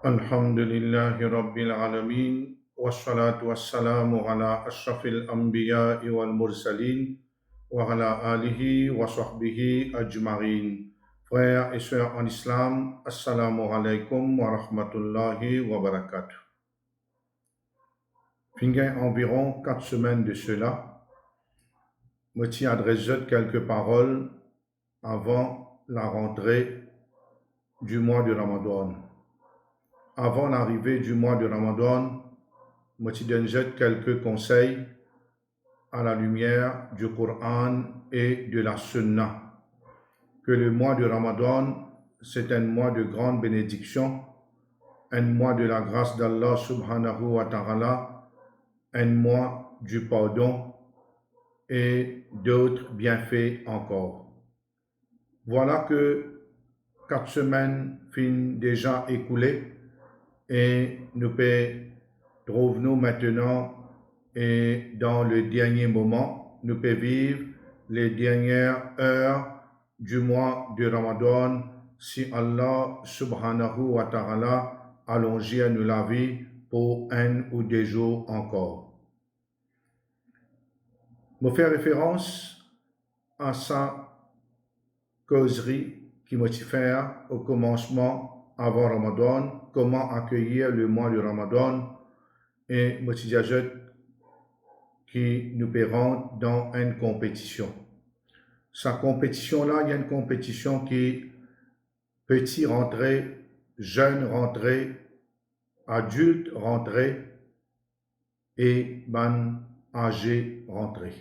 الحمد لله رب العالمين والصلاة والسلام على أشرف الأنبياء والمرسلين وعلى آله وصحبه أجمعين. Frères et sœurs en islam, assalamu alaikum wa rahmatullahi wa barakatuh. Fingain environ 4 semaines de cela, me tiens adressé quelques paroles avant la rentrée du mois de Ramadan. Avant l'arrivée du mois de Ramadan, je donne quelques conseils à la lumière du Coran et de la Sunna. Que le mois de Ramadan, c'est un mois de grande bénédiction, un mois de la grâce d'Allah subhanahu wa ta'ala, un mois du pardon et d'autres bienfaits encore. Voilà que 4 semaines finissent déjà écoulées et nous trouvons maintenant et dans le dernier moment, nous pouvons vivre les dernières heures du mois de Ramadan si Allah subhanahu wa ta'ala allonge à nous la vie pour 1 ou 2 jours encore. Je fais référence à sa causerie qui m'a fait au commencement avant Ramadan, comment accueillir le mois de Ramadan et je qui nous rendre dans une compétition. Sa compétition-là, il y a une compétition qui petit rentrer, jeune rentrer, adulte rentrer et ban âgé rentrer.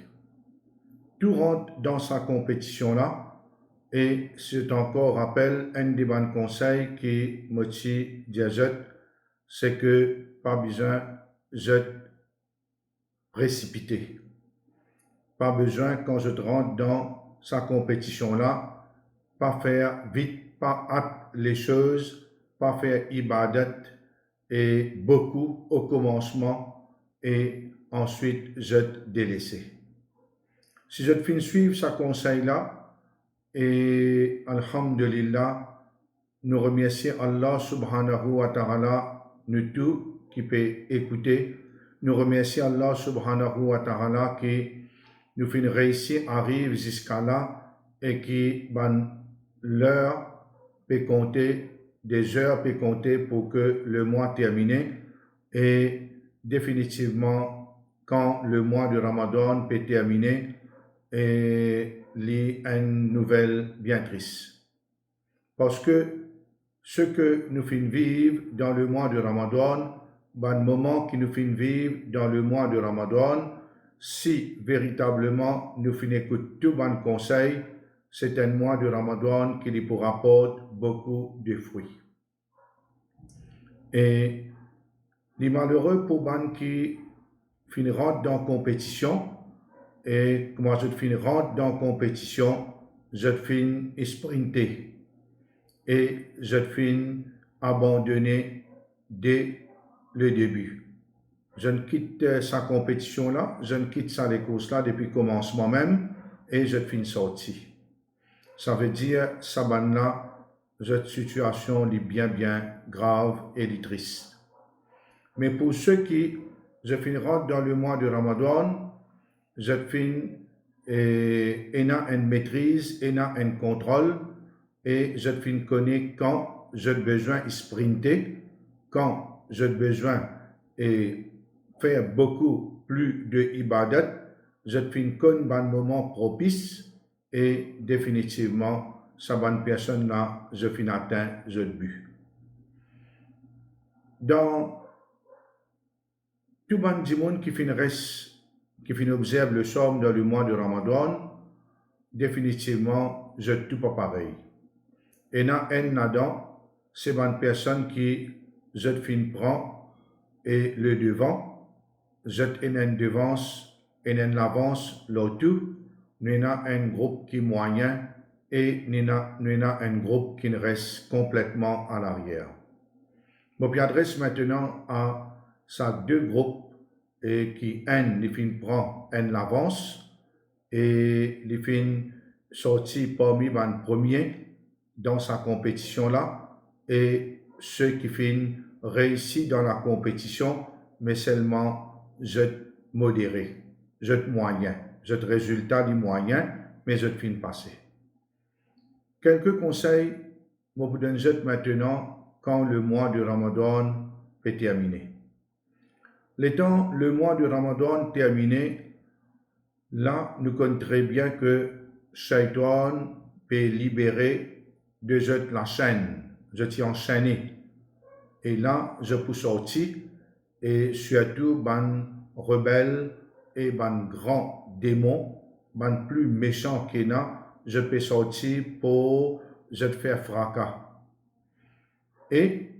Tout rentre dans sa compétition-là et c'est encore rappel un des bons conseils qui me dit c'est que pas besoin de précipiter. Pas besoin, quand je rentre dans sa compétition-là, pas faire vite, pas hâte les choses, pas faire ibadat et beaucoup au commencement et ensuite je délaisser. Si je finis suivre sa conseil-là, et alhamdulillah, nous remercions Allah subhanahu wa ta'ala, nous tous qui peut écouter, nous remercions Allah subhanahu wa ta'ala qui nous fait réussir, arrive jusqu'à là et qui, l'heure peut compter, des heures peut compter pour que le mois termine et définitivement quand le mois de Ramadan peut terminer et lit une nouvelle bien triste. Parce que ce que nous finissons vivre dans le mois de Ramadan, le moment que nous finissons vivre dans le mois de Ramadan, si véritablement nous finissons écouter tout bon conseil, c'est un mois de Ramadan qui nous rapporte beaucoup de fruits. Et les malheureux pour les qui finiront dans la compétition, et moi je finirai dans la compétition, je finis sprinter et je finis abandonner dès le début. Je ne quitte sa compétition-là, je ne quitte ça les courses-là depuis le commencement même et je finis sorti. Ça veut dire, ça là, cette situation est bien grave et triste. Mais pour ceux qui, je finirai dans le mois de Ramadan, je finis et une maîtrise, et un contrôle et je finis connaître quand j'ai besoin de sprinter, quand j'ai besoin de faire beaucoup plus de ibadat, je finis connaître un moment propice et définitivement, sa bonne personne là, je finis atteint le but. Dans tout le monde qui finit observe le somme dans le mois de Ramadan, définitivement, je ne tout pas pareil. Et là, là-dedans, c'est une personne qui, je fin prend et le devant, je une devance et une l'avance, l'autre, nous avons un groupe qui est moyen et nous avons un groupe qui reste complètement à l'arrière. Je m'adresse maintenant à ces 2 groupes et qui, les fin prend l'avance et les fin sorti parmi les premiers dans sa compétition-là et ceux qui fin réussi dans la compétition, mais seulement je modéré, je moyen, je résultat du moyen, mais je fin passé. Quelques conseils, je vous donne maintenant quand le mois de Ramadan est terminé. L'étant le mois de Ramadan terminé, là, nous connaissons très bien que Shaitan peut libérer de la chaîne. Je t'y enchaîné. Et là, je peux sortir, et surtout, ban rebelle et ban grand démon, ban plus méchant qu'il y a, je peux sortir pour je te faire fracas. Et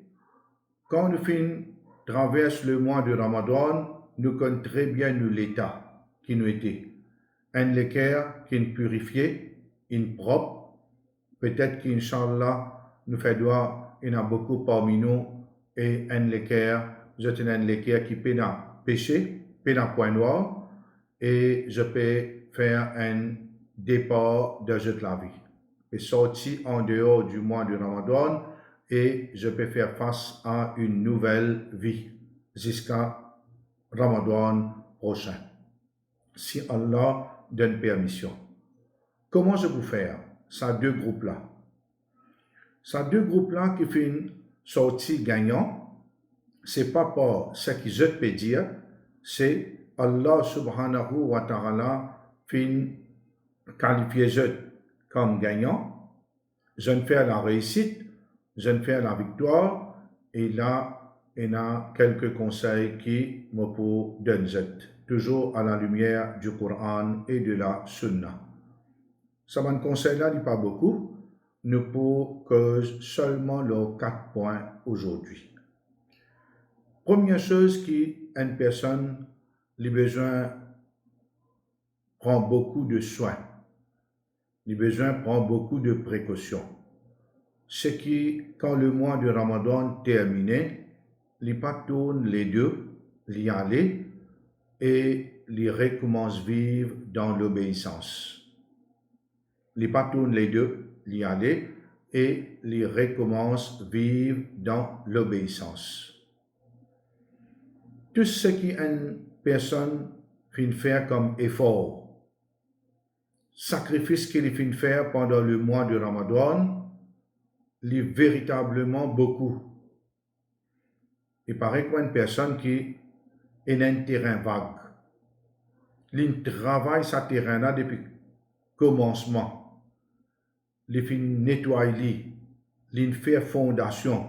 quand nous fin traverse le mois de Ramadan, nous connaissons très bien nous l'état qui nous était. Un l'équerre qui nous purifié, une propre, peut-être qu'Inch'Allah, nous fait droit, il y en a beaucoup parmi nous, et un l'équerre, je tenais un l'équerre qui peut péché, peut point noir, et je peux faire un départ de la vie. Et sorti en dehors du mois de Ramadan, et je peux faire face à une nouvelle vie jusqu'à Ramadan prochain, si Allah donne permission. Comment je peux faire? Ça deux groupes-là. Ça deux groupes-là qui finissent sortis gagnants, c'est pas pour ce que je peux dire, c'est Allah subhanahu wa ta'ala fin qualifier je comme gagnant, je ne fais la réussite, je ne fais la victoire, et là, il y a quelques conseils qui me donnent, toujours à la lumière du Coran et de la Sunna. Ça me conseille-là n'est pas beaucoup, ne pour que seulement les 4 points aujourd'hui. Première chose qu'une personne a besoin prend beaucoup de soins, a besoin prend beaucoup de précautions. Ce qui, quand le mois de Ramadan terminé, les pas tourne les deux, l'y aller et les recommence vivre dans l'obéissance. Les pas tourne les deux, l'y aller et les recommence vivre dans l'obéissance. Tout ce qu'une personne finit faire comme effort, sacrifice qu'il finit faire pendant le mois de Ramadan, lit véritablement beaucoup. Il paraît qu'une personne qui est un terrain vague, il travaille ce terrain-là depuis le commencement, il fait nettoyer, il fait fondation,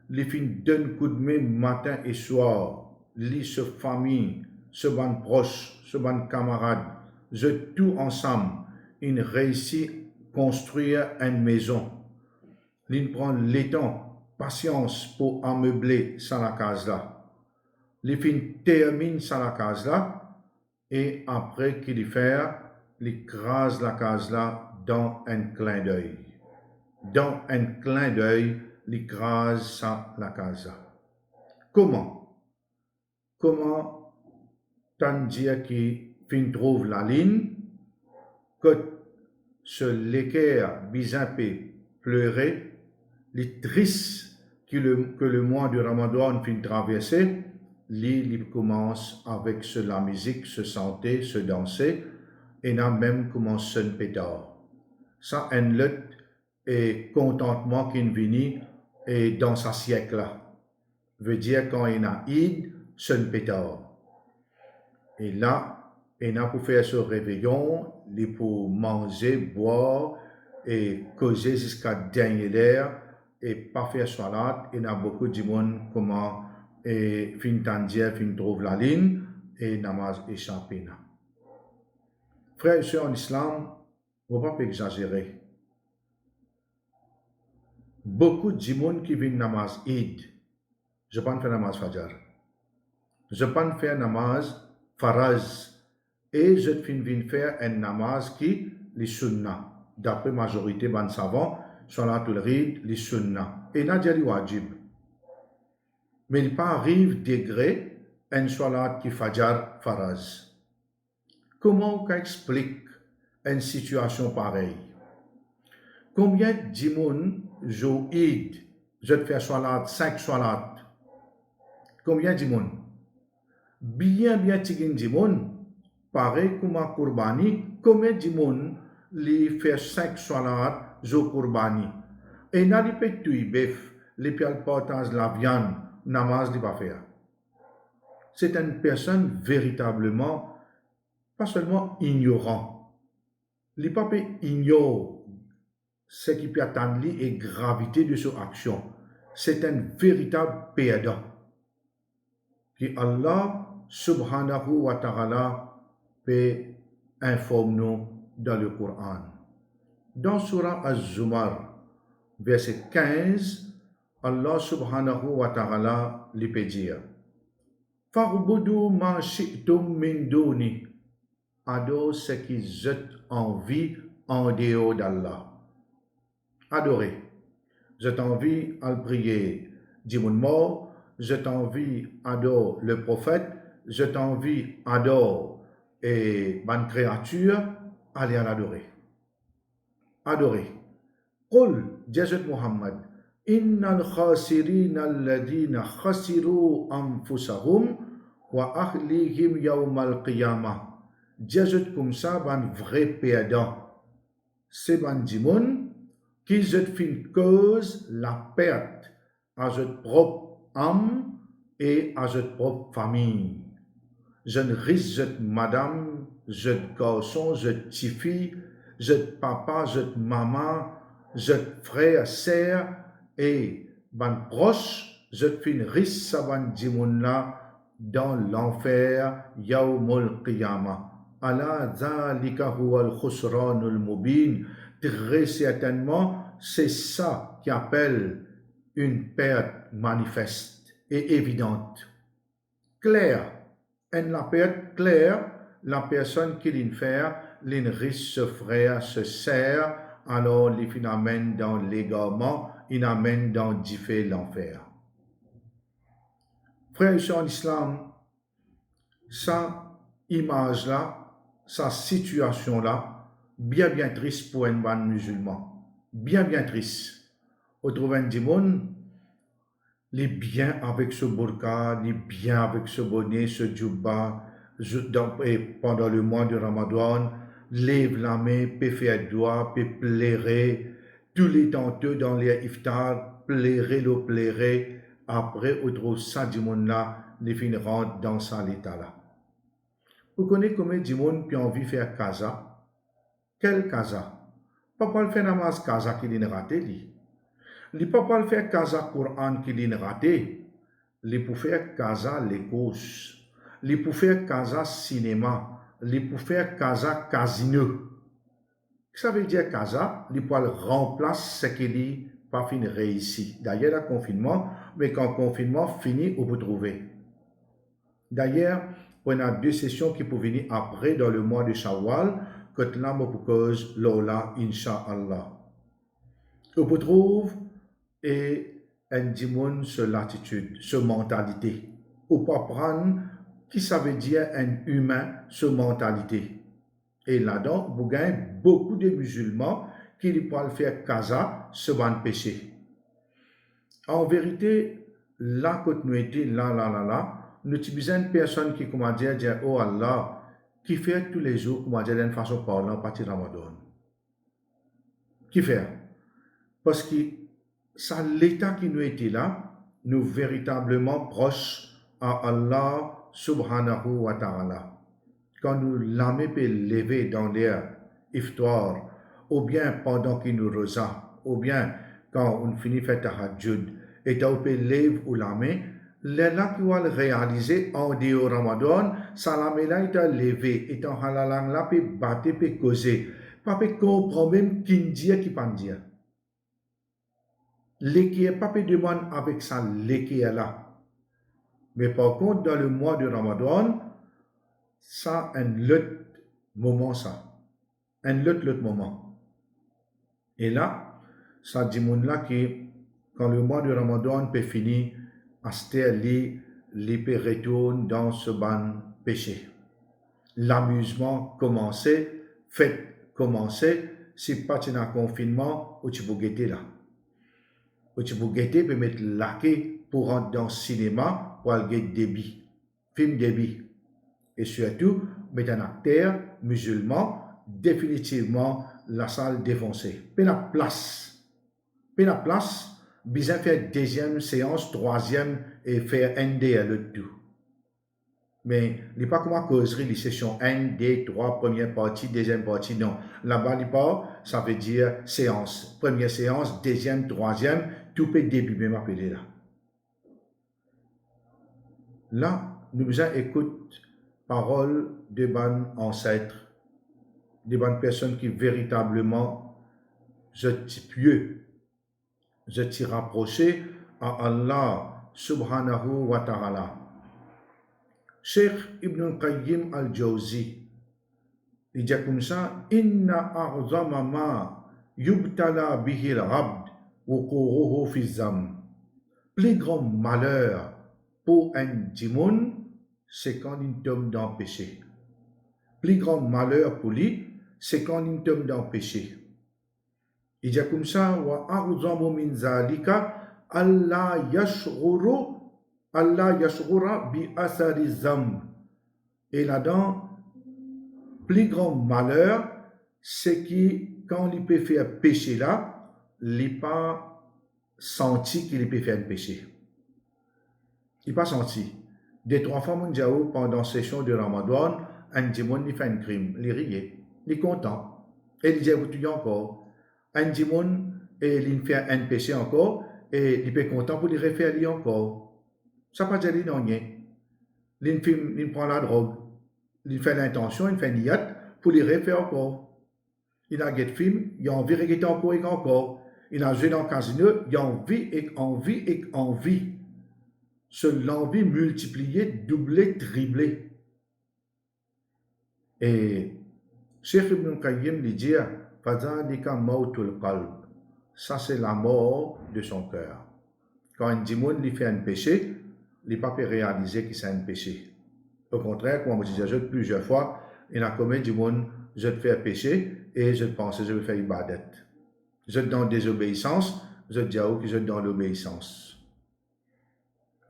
il fait donne coup de main matin et soir, il se famille, se ban proche, se ban camarade, je tout ensemble, il réussit à construire une maison. Il prend le temps, patience pour ameubler sa case là. Il termine sa case là et après qu'il fait, il crase la case là dans un clin d'œil. Dans un clin d'œil, il crase la case là. Comment? Comment tant dire qu'il trouve la ligne que ce l'équerre bizarre pleurer les tristes que le mois de Ramadan finit traverser, il commence avec la musique, se chanter, se danser, et n'a même commencé un pétard. Ça, un lutte et contentement qui vient et dans sa siècle là. Veut dire quand il a id, c'est un pétard. Et là, il a pour faire ce réveillon, il pour manger, boire et causer jusqu'à dernière heure et pas faire salat. Il y a beaucoup de monde comment et fin tandia, fin trouve la ligne et namaz échappé. Frères et sœurs en islam, on ne va pas exagérer. Beaucoup de monde qui viennent namaz Eid, je ne peux pas faire namaz Fajr. Je ne peux pas faire namaz Faraz. Et je viens faire un namaz qui les sunna. D'après la majorité des savants, salatul Eid, les sunna. Et n'a dit wajib. Mais il pas arrive degré un salat qui fajar faraz. Comment on explique une situation pareille? Combien de monde joue Eid, je te fais salat, 5 salat. Combien de monde? Bien tigin de monde. Pareil comme à Kurbani, combien de monde les fait 5 salat, zo Kurbani. Et n'a pas tout bef, les pial portage la viande, namaz de pas faire. C'est une personne véritablement, pas seulement ignorant. Les papes ignorent ce qui peut attendre et gravité de son action. C'est un véritable perdant. Que Allah subhanahu wa ta'ala peut informer nous dans le Coran. Dans Surah Az-Zumar, verset 15, Allah subhanahu wa ta'ala lui peut dire Farbudu ma shi'tum min duni. Adore ce qui jette en vie en dehors d'Allah. Adorez. Je t'envie à le prier du monde mort, je t'envie adore le prophète, je t'envie adore et bonne créature, allez à l'adorer. Adorez. Qul, Jésus Muhammad, innal khasirin alladhina khasiru anfusahum wa ahlihim yawmal qiyamah. Jésus comme ça, ban vrai perdant. C'est ban dimoun qui je fin cause la perte à votre propre âme et à votre propre famille. Je ne risque je madame, je garçon, je tifi, je papa, je maman, je frère, sœur et ban proche, je fin risque ça ban dimoun là dans l'enfer yawmul qiyamah. Ala dhalika huwa al-khusranul mubin. Très certainement, c'est ça qui appelle une perte manifeste et évidente. Claire. Et la perte claire, la personne qui l'infère, l'inriche se frère, se sert, alors il amène dans l'égarement, il amène dans l'enfer. Frères et sœurs en islam, sa image-là, sa situation-là, bien triste pour un bon musulman. Bien triste. Au trouver du monde, les biens avec ce burqa, les biens avec ce bonnet, ce djubba, et pendant le mois de Ramadan, lève la main, peut faire doigt, peut plairer, tous les tanteux dans les iftar, plairer, après, au trouve ça du monde là, les fins rentrent dans ça l'état là. Vous connaissez combien de monde qui a envie de faire kaza? Quel kaza? Papa le fait namaz kaza qui est raté, lui. Les papa le fait kaza Coran qui est raté. Les pour faire kaza les courses. Les pour faire kaza cinéma. Les pour faire kaza casino. Ça veut dire kaza, les pour remplacer ce qui n'est pas fini réussi. D'ailleurs, le confinement, mais quand le confinement finit, on peut trouver. D'ailleurs, on a 2 sessions qui peuvent venir après dans le mois de Shawwal, que l'âme pour cause Lola, Inch'Allah. On peut trouver et un dimon sur l'attitude, sur mentalité. On peut apprendre qui ça veut dire un humain sur mentalité. Et là-dedans, vous gagnez beaucoup de musulmans qui ne peuvent faire kaza sur un péché. En vérité, là, quand nous étions là, nous avons une personne qui, comment dire, oh Allah, qui fait tous les jours, comment dire, d'une façon parlant, partir Ramadan. Qui fait? Parce que c'est l'état qui nous était là, nous véritablement proches à Allah subhanahu wa ta'ala. Quand nous l'âme peut lever dans l'air, iftar, ou bien pendant qu'il nous rosa, ou bien quand on finit faire tahajjud, et on peut lever ou l'âme, là qui va le réaliser en dehors Ramadan, ça là est levé, et en halalang là peut battre, peut causer, pas peut comprendre même qui dit qui pas dire. L'équipe pas peut demander avec ça l'équipe là. Mais par contre, dans le mois de Ramadan, ça un autre moment ça. Un autre moment. Et là, ça dit mon là que quand le mois de Ramadan peut finir, Asté les peut retourner dans ce ban péché. L'amusement commençait, fête commençait, si pas un confinement, ou tu peux guetter là. tu peux guetter, peut mettre laqué pour rentrer dans le cinéma pour aller guetter débit, film débit. Et surtout, mettre un acteur musulman, définitivement la salle défoncée. Puis la place, bien faire deuxième séance, troisième et faire ND à le tout. Mais il n'est pas comme la causerie, les sessions 1, 2, 3, première partie, deuxième partie, non. Là-bas, ça veut dire séance. Première séance, deuxième, troisième, tout peut début, même appelé là. Là, nous écoutons parole de bonnes ancêtres, de bonnes personnes qui véritablement, je pieux, je t'y rapproché à Allah subhanahu wa ta'ala. Cheikh Ibn Qayyim al-Jawzi, il dit comme ça, Inna a'zama ma yubtala bihi al-abd wuquruhu fi zam. Plus grand malheur pour un djimoun, c'est quand il tombe dans le péché. Plus grand malheur pour lui, c'est quand il tombe dans le péché. Il dit comme ça, wa a'zamu min zalika Allah yashghura bi athari zamb. Et là-dedans, plus grand malheur, c'est que quand il peut faire péché là, il n'a pas senti qu'il peut faire un péché. Il n'a pas senti. Des 3 fois mondiaux pendant la session de Ramadan, un démon il fait un crime, il rit, il est content. Et il dit vous encore. Un démon et il fait un péché encore et il est content pour le refaire lui encore. Ça pas dire non rien. Il prend la drogue, il fait l'intention, il fait une niat pour le refaire encore. Il a un film, il a envie de regarder encore et encore. Il a joué dans le casino, il a envie et envie et envie. L'envie multipliée, doublée, triplée. Et Cheikh Ibn Qayyim lui dit, Fadhalika mautul qalb. Ça, c'est la mort de son cœur. Quand un démon lui fait un péché, il n'est pas peut réaliser que c'est un péché. Au contraire, comme je disais plusieurs fois, il a commis du monde, je te fais un péché et je pense que je vais faire ibadat. Je te donne désobéissance, je te dis que je te donne l'obéissance.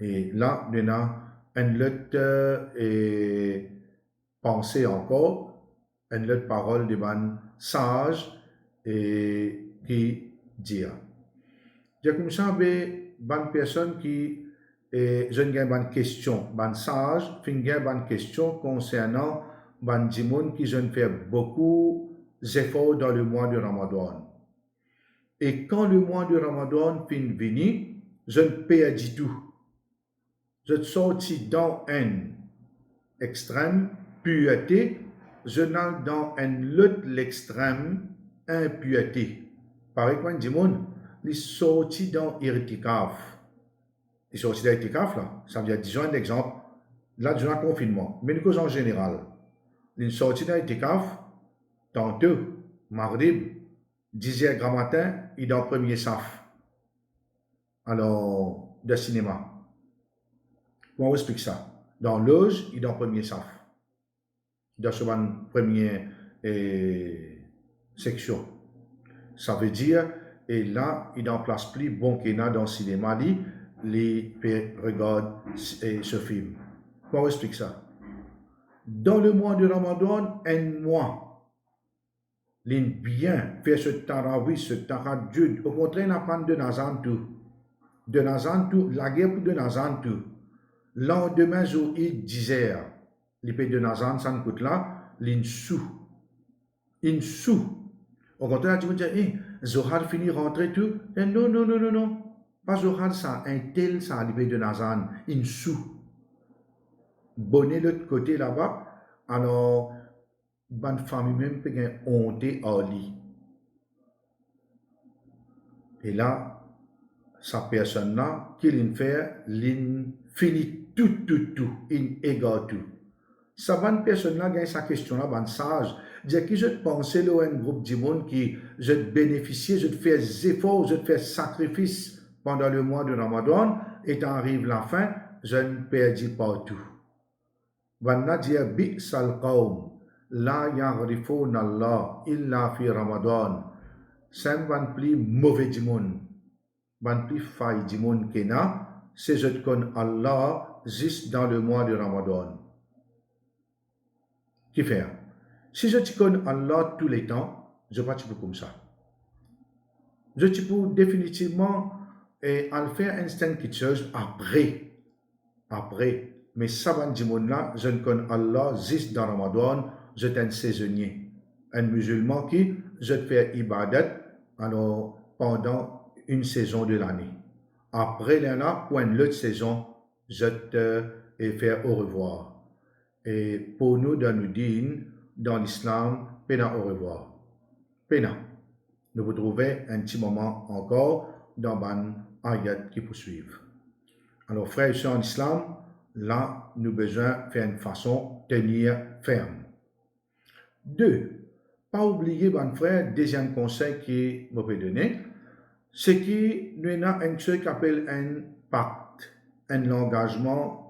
Et là, nous avons une autre pensée encore, une autre parole de man sage et qui dit. Il y a comme ça, une personne qui je n'ai pas de question, ban sage, finger ban question concernant ban djimoun qui je ne fais beaucoup d'efforts dans le mois de Ramadan. Et quand le mois de Ramadan finit venir, je ne perds du tout. Je sortis dans un extrême pureté, je n'ai dans un autre extrême impureté. Par exemple, djimoun, il sorti dans irtikaf. Il sorti d'Itikaf, là, ça veut dire, disons un exemple, là, durant le confinement, mais une cause en général. Il sorti d'Itikaf, tantôt, Maghrib, 10h grand matin, il est dans le premier saf. Alors, de cinéma. Comment on explique ça? Dans l'auge, il est dans le premier saf. Dans la première section. Ça veut dire, et là, il est en place plus bon qu'il y a dans le cinéma, les regardent ce film. Comment on explique ça? Dans le mois de Ramadan, un mois, les bien faire ce tarawih, ce tahajjud. Au contraire, on apprend de Nazan tout. De Nazan tout, la guerre pour de Nazan tout. Lendemain, jour, il disait, l'épée de Nazan, ça ne coûte là, l'insou. Insou. Au contraire, tu me dis, Zohar finit rentrer tout. Et non, non, non, non, non. Pas Zohar, ça, un tel, ça, l'épée de Nazan, insou. Bonnet l'autre côté là-bas, alors, bonne famille même peut gagner honte à lui. Et là, sa personne-là, qu'il fait, finit tout, il égale tout. Sa bonne personne-là gagne sa question-là, bonne sage. Dire que je te pensais, là, un groupe du monde qui, je te bénéficier, je te fais des efforts, je te fais sacrifice pendant le mois de Ramadan, et t'arrive la fin, je ne perdis pas tout. Vanna dit, bi'sal qawm, la ya'rifuna Allah illa fi Ramadan. C'est un plus mauvais du monde. ban pi fay di moun kena, c'est je con Allah juste dans le mois de Ramadan. Qui fait? Si je te connais Allah tous les temps, je ne vais pas te comme ça. Je te peux définitivement en faire instant quelque chose après. Mais ça va dire là, je ne connais Allah juste dans Ramadan, je suis un saisonnier, un musulman qui je te fais ibadat alors pendant une saison de l'année. Après là, pour une autre saison, je te fais au revoir. Et pour nous, dans nous dire, dans l'islam, pena au revoir. Pena. Nous vous trouvez un petit moment encore dans ban ayat qui poursuivent. Alors, frères et sœurs en islam, là, nous avons besoin de faire une façon de tenir ferme. 2. Pas oublier, mon frère, deuxième conseil qui me peut donner, c'est que nous avons un truc qui appelle un pacte, un engagement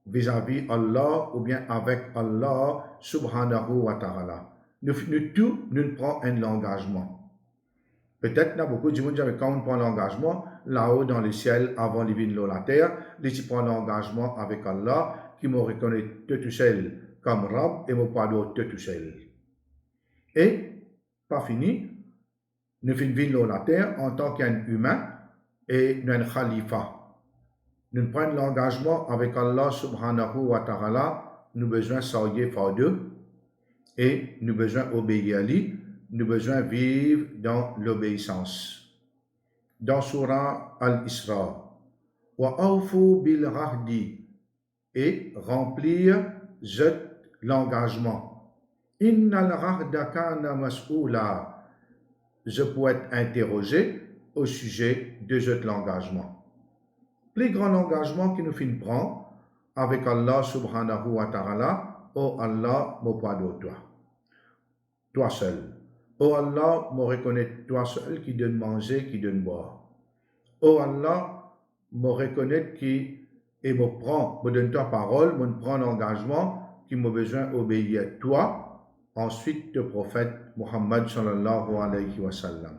vis-à-vis Allah ou bien avec Allah subhanahu wa ta'ala. Nous prenons un engagement. Peut-être qu'il y a beaucoup de gens qui quand on prend l'engagement, là-haut dans le ciel, avant les vignes de la terre, ils prennent l'engagement avec Allah qui me reconnaît tout seul comme Rab et me parle tout seul. Et, pas fini, nous finissons la terre en tant qu'un humain et un khalifa. Nous prenons l'engagement avec Allah subhanahu wa ta'ala, nous besoin s'allier par deux et nous besoin obéir à lui, nous besoin vivre dans l'obéissance. Dans Surah Al-Isra, wa awfu bil rahdi et remplir l'engagement. Innal rahda kana mas'oula. Je peux être interrogé au sujet de l'engagement. Plus grand engagement qui nous fait prendre avec Allah subhanahu wa ta'ala, oh Allah, me pardonne toi. Toi seul. Oh Allah, me reconnaît toi seul qui donne manger, qui donne boire. Oh Allah, me reconnaît qui et me prend, me donne ta parole, me prend l'engagement qui m'a besoin d'obéir à toi, ensuite le prophète Muhammad sallallahu alayhi wa sallam.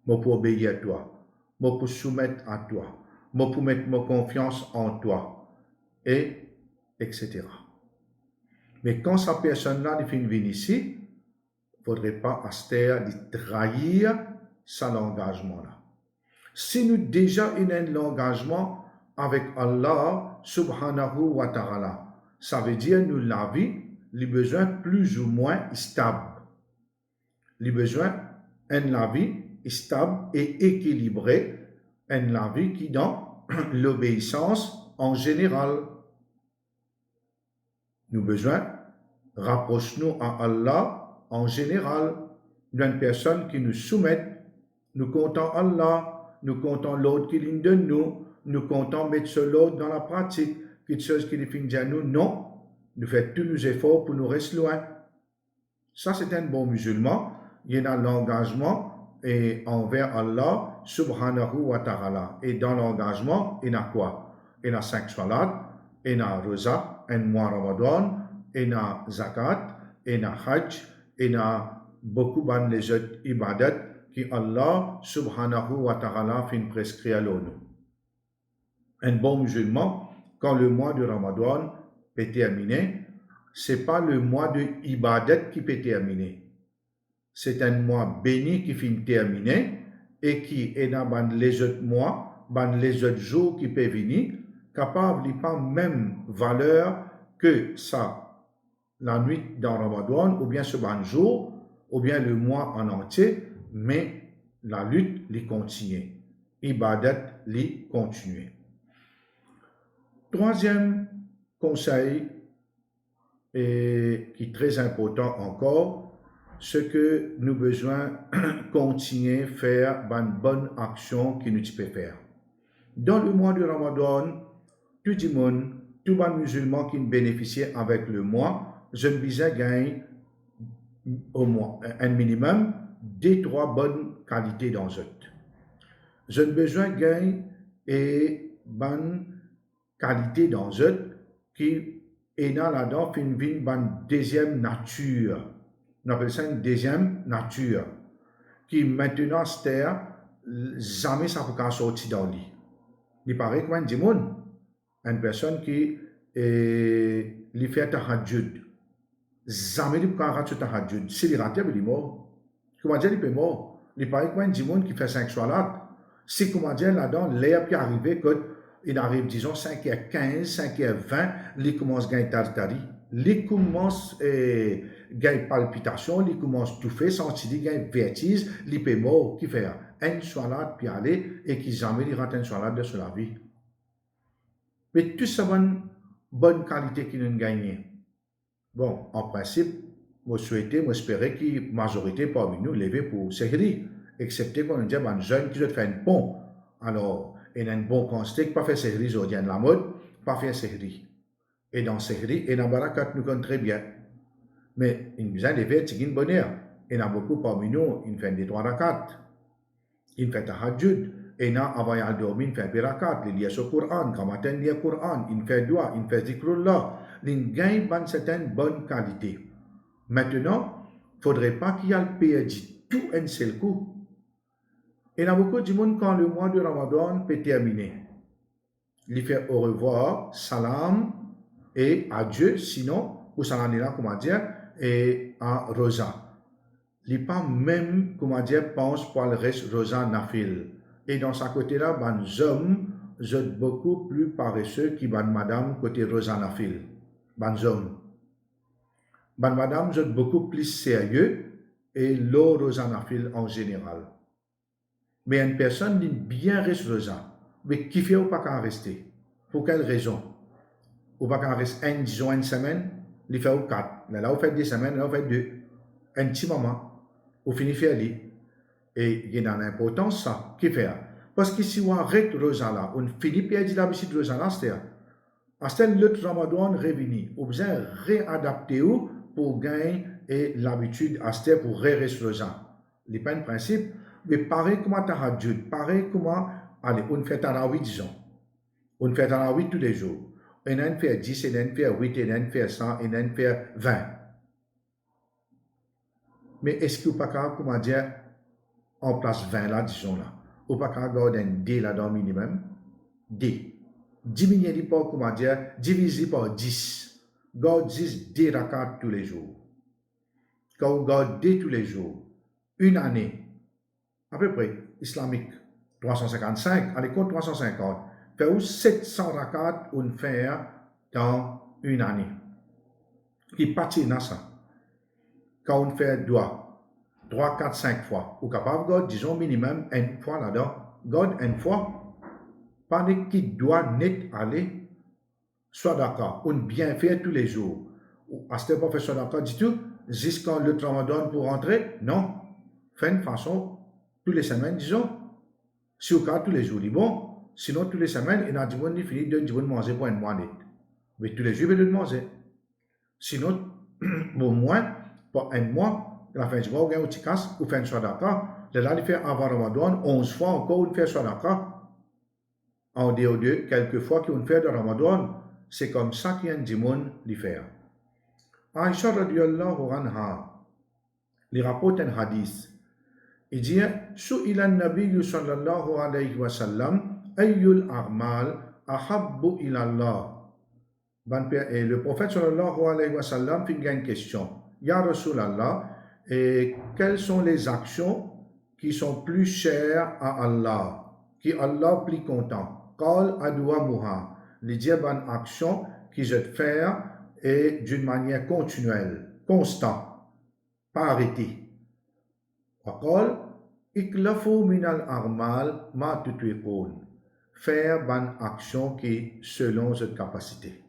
Me pour obéir à toi, me pour soumettre à toi, me pour mettre ma confiance en toi, et etc. Mais quand cette personne-là vient ici, il ne faudrait pas aster de trahir cet engagement-là. Si nous déjà avons un engagement avec Allah subhanahu wa ta'ala, ça veut dire nous la vie, les besoins plus ou moins stables. Les besoins, la vie stable et équilibrée, la vie qui dans l'obéissance en général. Nous besoin, rapproche-nous à Allah en général, d'une personne qui nous soumette, nous comptons Allah, nous comptons l'autre qui l'une de nous comptons mettre l'autre dans la pratique, quelque chose qui définit à nous, non, nous faisons tous nos efforts pour nous rester loin. Ça, c'est un bon musulman, il y a l'engagement envers Allah subhanahu wa ta'ala. Et dans l'engagement, il y a quoi? Il y a 5 salats, il y a roza, un mois Ramadan, il y a zakat, il y a hajj, il y a beaucoup de ibadat qui Allah subhanahu wa ta'ala fait prescrire à l'ONU. Un bon musulman, quand le mois de Ramadan est terminé, ce n'est pas le mois de ibadat qui peut terminer. C'est un mois béni qui finit terminé et qui est dans les autres mois, dans les autres jours qui peuvent venir, capable de pas même valeur que ça, la nuit dans Ramadan, ou bien ce bon jour, ou bien le mois en entier, mais la lutte les continue. Ibadat les continue. Troisième conseil, et qui est très important encore, ce que nous besoin continuer à faire une bonne action qui nous peut faire. Dans le mois de Ramadan, tout le monde, tout le musulman qui bénéficie avec le mois, je ne besoin gagner au moins un minimum des 3 bonnes qualités dans eux. Je ne besoin gagner et bonne qualité dans eux qui est dans là-dedans une deuxième nature. On appelle ça une deuxième nature qui maintenant c'est jamais ça peut sortir dans le lit. Il paraît qu'il y a une personne qui lui fait tahajjud. Jamais il peut rater tahajjud. Si il rate, il est mort. Comment dire, il peut mort. Il paraît qu'il y a qui fait 5 soirs. Si, comment dire, là-dedans, l'air peut arriver, il arrive, disons, 5h15, 5h20, il commence à gagner tartari. Il commence à gagner palpitation, il commence à touffer, sentir, il gagne vertige, il peut mort. Qui fait un soir, puis aller, et qui jamais il rate un soir de la vie. Mais tout ça, bonne qualité qu'il nous gagne. Bon, en principe, moi souhaiter, moi espérer que la majorité parmi nous lève pour Sehri, excepté qu'on dit un jeune qui veut faire un pont. Alors, il y a un bon constat, pas faire Sehri, je dis la mode, pas faire Sehri. Et dans Sehri, et dans Barakat, nous connaissons très bien. Mais il nous a levé, c'est une bonne heure. Il y en a beaucoup parmi nous, ils font des 3 rakats. Ils font tahajjud. Et là, avant de dormir, il fait des rakats. Il lit le Coran. Quand matin, il lit le Coran. Il fait dua. Il fait zikrullah. Il gagne une certaine bonne qualité. Maintenant, il ne faudrait pas qu'il y ait perdu tout un seul coup. Il y a beaucoup de monde quand le mois de Ramadan peut terminer. Il fait au revoir, salam et adieu. Sinon, ou salam là, comment dire, et à Rosa. Il n'est pas même, comment dire, pense pour le reste Rosa Nafil. Et dans sa côté-là, les hommes sont beaucoup plus paresseux que les madame côté Rosa Nafil. Les hommes. Les madame sont beaucoup plus sérieux et l'eau Rosa Nafil en général. Mais une personne dit bien reste Rosa. Mais qui fait ou pas qu'en rester? Pour quelle raison? Ou pas qu'en reste disons une semaine, il fait ou 4. Là, on fait 2 semaines, là, on fait 2. Un petit moment. Ou finit faire lui. Et il y a une importance ça, qui fait. Parce que si on arrête Rosa là, on finit par dire la visite Rosa là, c'est l'autre Ramadan revenu. On besoin réadapter pour gagner l'habitude à pour rester Rosa. Il pas un principe, mais pareil comme à Tahajjud, pareil comme allez, on fait Tarawih disons. On fait Tarawih tous les jours. On en fait 10, on en fait 8, on en fait 100, on en fait 20. Mais est-ce que vous pas capable, comment dire, en place 20 là, disons là, ou pas capable garder un D là-dedans minimum? D. Diminuer par, comment dire, diviser par 10. Garde 10 D rakat tous les jours. Quand vous gardez tous les jours, une année, à peu près, islamique, 355, allez, compte 350, fait où 700 rakat on fait dans une année. Qui partit dans ça. Quand on fait doigt, 3, 4, 5 fois, ou capable de disons minimum une fois là-dedans, God une fois, pas de qui doit net aller, soit d'accord, on bien fait tous les jours. À ce pas fait soit d'accord du tout, jusqu'à le Ramadan pour rentrer, non. Fait une façon, toutes les semaines, disons, si au cas tous les jours, bon, sinon tous les semaines, il y a du monde qui finit de manger pour un mois net. Mais tous les jours, il veut manger. Sinon, au moins, pour un mois, la fin du mois, on gagne un petit casse, ou fait un swadaka. Là, il fait avant Ramadan, 11 fois encore, on fait swadaka. En dehors de quelques fois qu'on fait de Ramadan, c'est comme ça qu'il y a un monde qui fait. Aïcha radiyallahu anha, il rapporte un hadith. Il dit, Su'ila an-nabiyyu sallallahu alayhi wa sallam, ayyul a'mal ahabbu ila Allah. Et le prophète sallallahu alayhi wa sallam fait une question. Ya Rasulallah, et quelles sont les actions qui sont plus chères à Allah, qui Allah plus content? Qal adwamuha, les dire bonnes actions qui je faire et d'une manière continuelle, constante, pas arrêtée. Qal iklafu minal a'mal ma tutwiqun, faire bonne action qui selon cette capacité.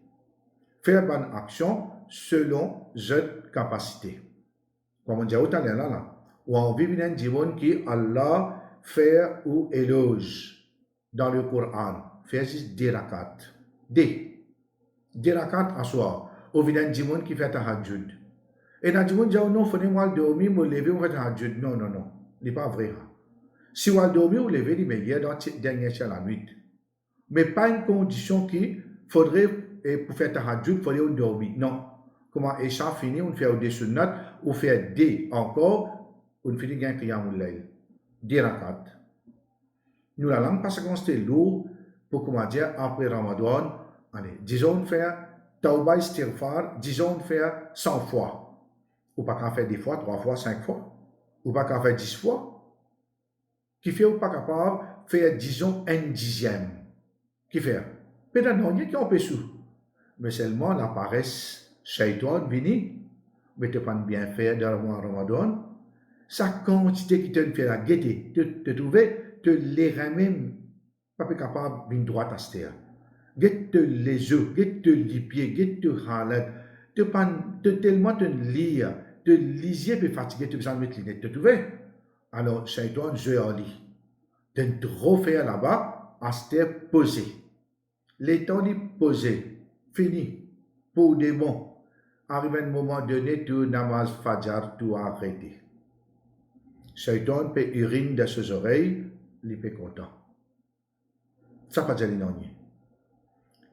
Faire bonne action selon cette capacité. Comme on dit au Talien là, ou on vit dans un monde qui Allah fait ou éloge dans le Coran. Faire juste des rakats. Des rakats à soi. Ou vit dans un monde qui fait tahajjud. Et dans un monde qui dit non, il faut pas dormir, me lever, on fait tahajjud. Non, non, non. Ce n'est pas vrai. Si on dormir ou lever, il est meilleur dans la dernière la nuit. Mais pas une condition qu'il faudrait. Et pour faire tahajjud, il faut dormir. Non. Comment Isha finit, on fait des sunnat, on fait des encore, on finit gain qiyamul layl. Des rakat. Nous, la langue, parce qu'on c'était lourd pour, comment dire, après Ramadan, allez, disons faire Tawbah Istighfar, disons faire 100 fois. Ou pas qu'à faire 10 fois, 3 fois, 5 fois. Ou pas qu'à faire 10 fois. Qui fait ou pas capable de faire, disons, un dixième. Qui fait? Peut-être non, il y a qui ont sous. Mais seulement la paresse, shaitan, vini, mais tu pas bien faire dans le mois Ramadan. Sa quantité qui te fait la gaieté, te trouver, te les même, pas capable d'une droite à terre. Get te les yeux, get te les pieds, get te halat, te tellement te lire, te lisier puis fatigué, te besoin de mettre les lunettes, te trouver. Alors, shaitan, je en lis. De trop faire là-bas, à se poser. Les temps d'y poser, fini, pour des bons. Arrive un moment donné, tout namaz fajar, tout arrêté. Shaitan peut urine de ses oreilles, il peut content. Ça pas dire l'inonier.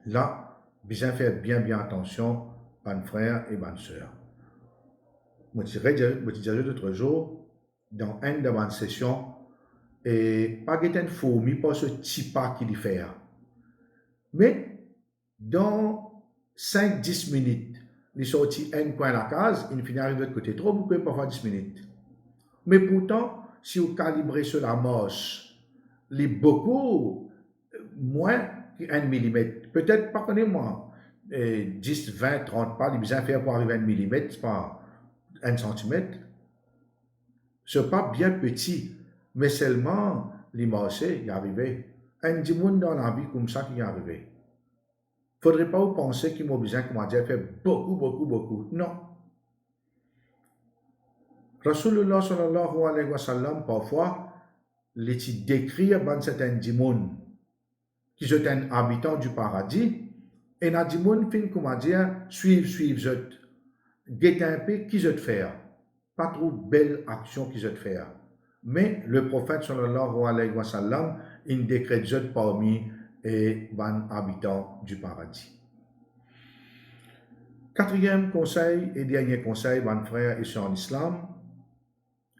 Là, besoin faire bien attention, bonnes frères et bonnes sœurs. Je dirais l'autre jour, dans une de mes sessions, et pas une fourmi, pas ce petit pas qu'il fait. Mais, dans 5-10 minutes, il sortit un coin à la case, il finit arriver de l'autre côté. Trop beaucoup, parfois 10 minutes. Mais pourtant, si vous calibrez sur la moche, il est beaucoup moins qu'un millimètre. Peut-être, pardonnez-moi, 10, 20, 30 pas, il est besoin de faire pour arriver à 1 millimètre, pas 1 centimètre. Ce n'est pas bien petit, mais seulement les marchés y arrivé. Un petit monde dans la vie comme ça qui y arrivé. Il ne faudrait pas vous penser qu'il m'a besoin, comment dire, faire beaucoup. Non. Rasulullah sallallahu alayhi wa sallam, parfois, il décrit dans certains monde qui sont un habitant du paradis, et dans des monde fin, comment dire, suivre, guetter un peu qui se faire. Pas trop belle action qui se faire. Mais le prophète sallallahu alayhi wa sallam, il décrète parmi les habitants du paradis. Quatrième conseil et dernier conseil, mes frères et sœurs en islam,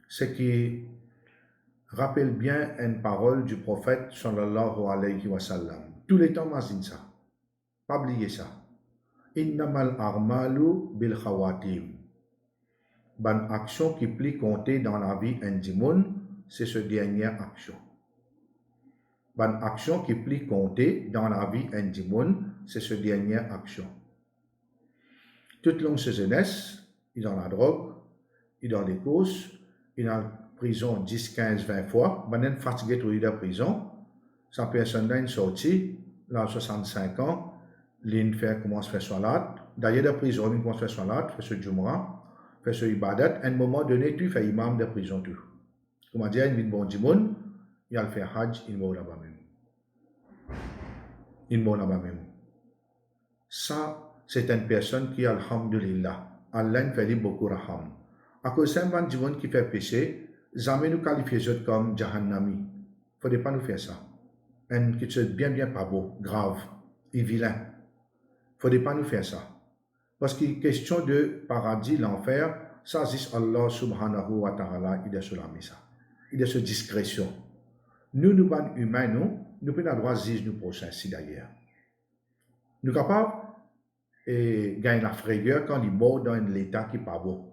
c'est qu'il rappelle bien une parole du prophète sallallahu alayhi wa sallam. Tous les temps, je dis ça. Pas oublier ça. Innamal armalu bil khawatim. Bonne action qui peut compter dans la vie indimone, c'est ce dernière action. Bonne action qui peut compter dans la vie indimone, c'est ce dernière action. Toute longue sa jeunesse, il est dans la drogue, il est dans les courses, il est dans la prison 10, 15, 20 fois, il est fatigué de la prison, sa personne est sortie, il a 65 ans, il commence à faire salat, d'ailleurs de prison, il commence à faire salat, fait ce jumra, fait ce ibadat, à un moment donné, tu fais imam de prison tout. Comment dire, il vient bon dimoun, il a fait hajj, il meurt là-bas même. Ça, c'est une personne qui, alhamdulillah, Allah fait beaucoup raham. À cause d'un bon dimoun qui fait péché, jamais nous qualifions comme jahannami. Il ne faudrait pas nous faire ça. Un qui est bien pas beau, grave et vilain. Il ne faudrait pas nous faire ça. Parce qu'il est question de paradis, l'enfer, ça c'est Allah subhanahu wa ta'ala, il est sur la misa. Il est sur discrétion. Nous, sommes humains, nous pouvons avoir droit de nous prochains, si d'ailleurs. Nous sommes capables de gagner la frayeur quand il mort dans un état qui n'est pas beau.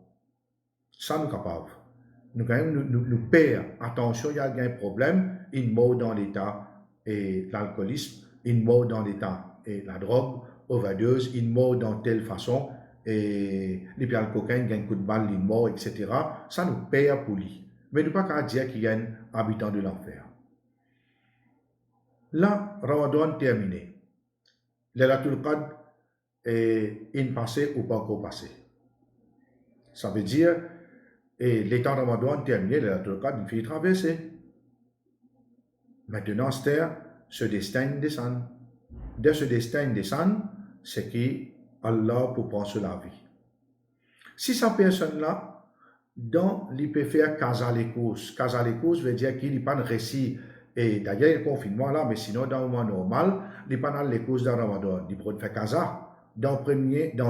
Ça, nous sommes capables. Nous perdons. Attention, il y a un problème, il mort dans l'état et l'alcoolisme, il mort dans l'état et la drogue, overdose, il mort dans telle façon, et les le cocaïne, gagne un coup de balle, il mort, etc. Ça nous perd pour lui. Mais nous ne pouvons pas dire qu'il y a un habitant de l'enfer. Là, Ramadan terminé. Laylatul Qadr est passé ou pas encore passé. Ça veut dire, et les temps Ramadan terminé, Laylatul Qadr, il fait traverser. Maintenant, ce destin descend. De ce destin descend, c'est qu'Allah pour prendre sur la vie. Si cette personne-là, donc, il peut faire casa les causes. Casa les causes veut dire qu'il n'y a pas de récit. Et d'ailleurs, il y a un confinement là, mais sinon, dans le moment normal, il n'y a pas les causes dans Ramadan. Il peut faire casa. Dans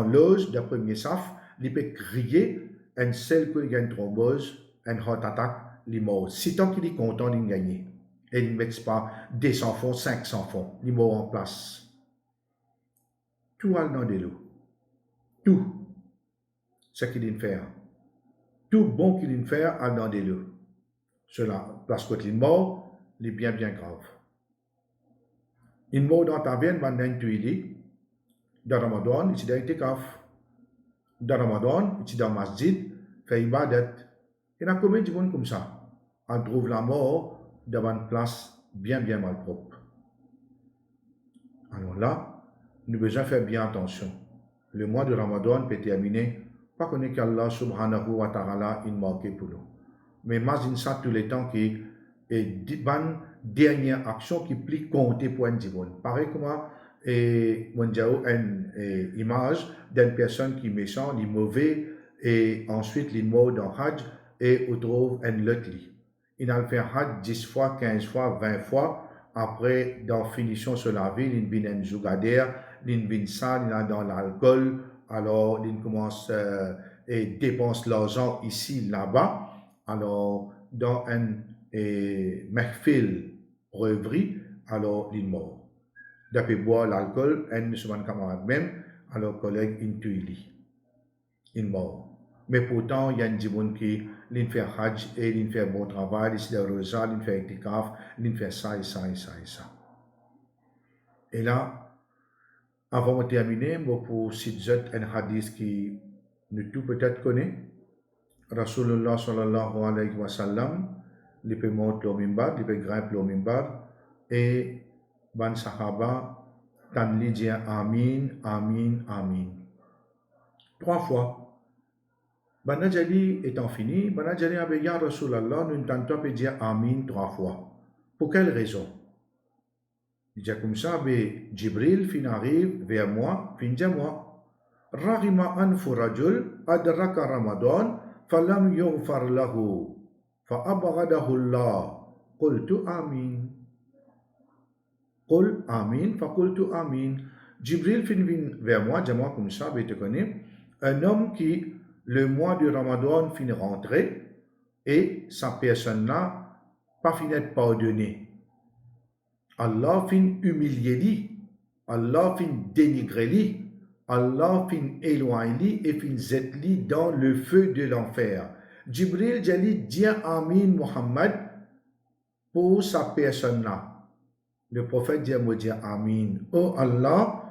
l'ose, dans le premier saf, il peut crier, un seul coup, il y a une thrombose, un heart attack, il est mort. Si tant qu'il est content, il gagne. Et ils ne mettent pas 200 fonds, 500 fonds. Ils mettent en place. Tout va dans de l'eau. Tout ce qu'il vient faire. Tout bon qu'il vient faire a dans de l'eau. Cela, parce que les morts, les bien grave. Une mort dans ta veine, bandane tuili. Dans Ramadan, il y a un itikaf. Dans Ramadan, il y a un masjid, fait ibadat. Il y a combien de monde comme ça? On trouve la mort devant une place bien malpropre. Alors là, nous devons besoin faire bien attention. Le mois de Ramadan peut terminer, pas qu'on ait qu'Allah subhanahu wa ta'ala une marqué pour nous. Mais imagine ça tous les temps qui est une dernière action qui plie compter pour un monde. Pareil comment et mon une image d'une personne qui est méchant, qui est mauvais, et ensuite il meurt dans Hajj et on trouve un autre lit. Il a fait Hajj 10 fois, 15 fois, 20 fois. Après, dans finition sur la ville, il vient un jougadère, il vient ça, il a dans l'alcool, alors il commence et dépense l'argent ici, là-bas. Alors, dans un mahfil rêverie, alors il mort. D'après boire l'alcool, un de ses camarades même, alors collègue intuili, il mort. Mais pourtant, il y a des gens qui fait Hajj et ils fait bon travail, ils fait rosa, ils fait itikaf, ils fait ça et ça et ça et ça. Et là, avant de terminer, pour citer un hadith qui nous tout peut-être connaît, Rasulullah sallallahu alayhi wa sallam, il peut monter au mimbar, il peut grimper au mimbar, et ban sahaba, tan li dit amin, amin, amin. 3 fois. Banajali étant fini, Banajali avait dit à Rasulallah, nous n'entendons pas dire amin 3 fois. Pour quelle raison? Il dit comme ça, Jibril fin arrive vers moi, fin dit moi, Rahima anfu rajul adraka Ramadan, falam yughfar lahu, fa'abghadahu Allah, qultu amin. Qul amin, faqultu amin. Jibril fin vers moi, dit moi comme ça, te connais, un homme qui le mois du Ramadan finit rentré et sa personne-là pas fini de pardonner. Allah fin humilier lui, Allah fin dénigrer lui, Allah fin éloigner lui et fin zet lui dans le feu de l'enfer. Jibril dit Amin Muhammad pour sa personne-là. Le prophète dit Amin. Oh Allah,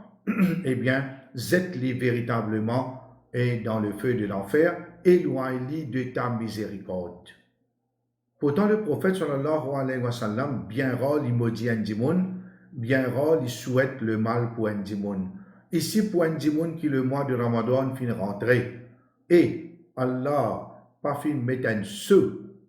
eh bien, zet lui véritablement et dans le feu de l'enfer, éloigne-lui de ta miséricorde. Pourtant, le prophète sallallahu alayhi wa sallam, bien rare, il maudit un dimoun, bien rare, il souhaite le mal pour un dimoun. Ici, pour un dimoun qui le mois de Ramadan finit rentrer, et Allah, pas fin mettre un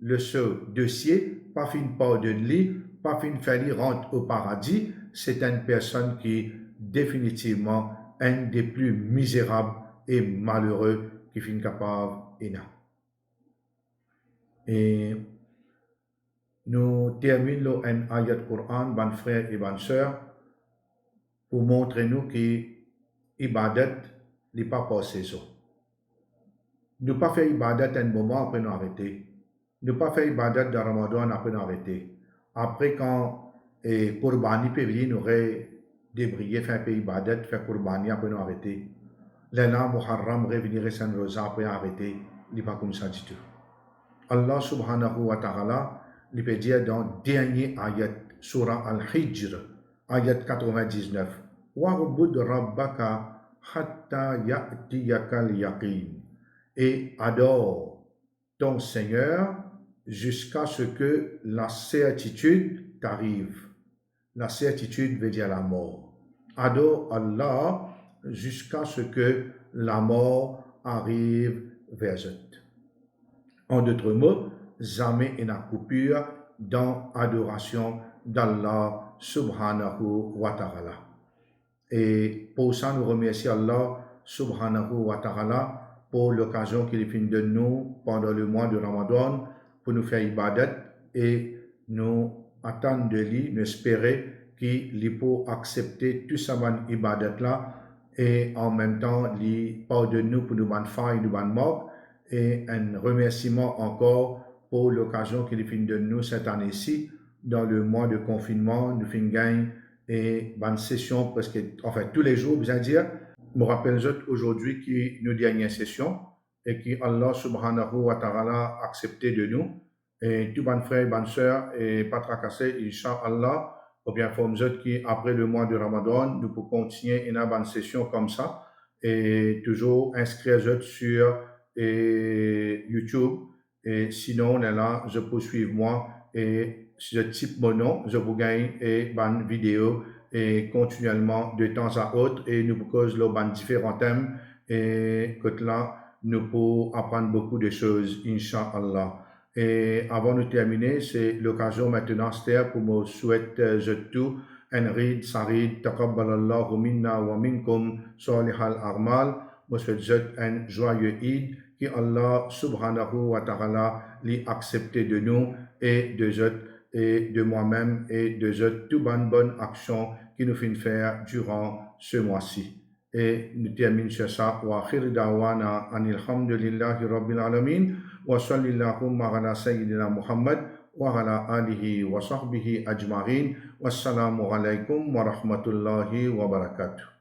le dossier, pas fin pardonne-lui, pas fin faire lui rentre au paradis, c'est une personne qui, définitivement, un des plus misérables et malheureux qui finit capable d'ena. Et nous terminons un ayat Coran, ban frères et ban sœurs, pour montrer nous que ibadat n'est pas passé ça. Nous pas faire ibadat un moment après nous arrêter. Nous pas faire ibadat dans Ramadan après nous arrêter. Après quand Qurbani peut venir, nous aurait débriller, faire un peu ibadat, faire Qurbani après nous arrêter. L'ana Muharram revenir sans rosa après arrêter, il n'est pas comme ça du tout. Allah subhanahu wa ta'ala, il peut dire dans dernier ayat, surah Al-Hijr, ayat 99, Wa'bud rabbaka hatta ya'tiyakal yaqin. Et adore ton Seigneur jusqu'à ce que la certitude t'arrive. La certitude veut dire la mort. Adore Allah jusqu'à ce que la mort arrive vers eux. En d'autres mots, jamais une coupure dans l'adoration d'Allah subhanahu wa ta'ala. Et pour ça, nous remercions Allah subhanahu wa ta'ala pour l'occasion qu'il fait de nous pendant le mois de Ramadan pour nous faire ibadat et nous attendre de lui, nous espérer qu'il peut accepter tout ça ibadat là et en même temps, il pardonne nous pour nous ban failles, nous ban mort. Et un remerciement encore pour l'occasion qu'il fait de nous cette année-ci dans le mois de confinement, nous faisons gagne et une session parce que, enfin, tous les jours, bien dire, je me rappelle aujourd'hui qui nous dernière session et qui Allah subhanahu wa ta'ala a accepté de nous. Et tout bon frère, bonne sœur, et pas tracasser, Inch'Allah, ou bien forme qui, après le mois de Ramadan, nous pouvons continuer une bonne session comme ça et toujours inscrire sur YouTube. Et sinon, on est là, je poursuis moi et je type mon nom, je vous gagne et bonne vidéo et continuellement de temps à autre et nous cause le différents thèmes et que là, nous pouvons apprendre beaucoup de choses, Inch'Allah. Et avant de terminer, c'est l'occasion maintenant, c'est pour me souhaiter je tout un Eid Sarid, taqabbalallahu minna wa minkum salihal a'mal. Moi, je souhaite un joyeux Eid que Allah subhanahu wa ta'ala l'ait accepté de nous et de et de moi-même et de toute bonne action qui nous fait faire durant ce mois-ci. Et nous terminons sur ça. Wa akhir da'wana anilhamdulillahi rabbil alamin. Wa sallallahu ala sayyidina Muhammad wa ala alihi wa sahbihi ajma'in. Wassalamu alaikum wa rahmatullahi wa barakatuh.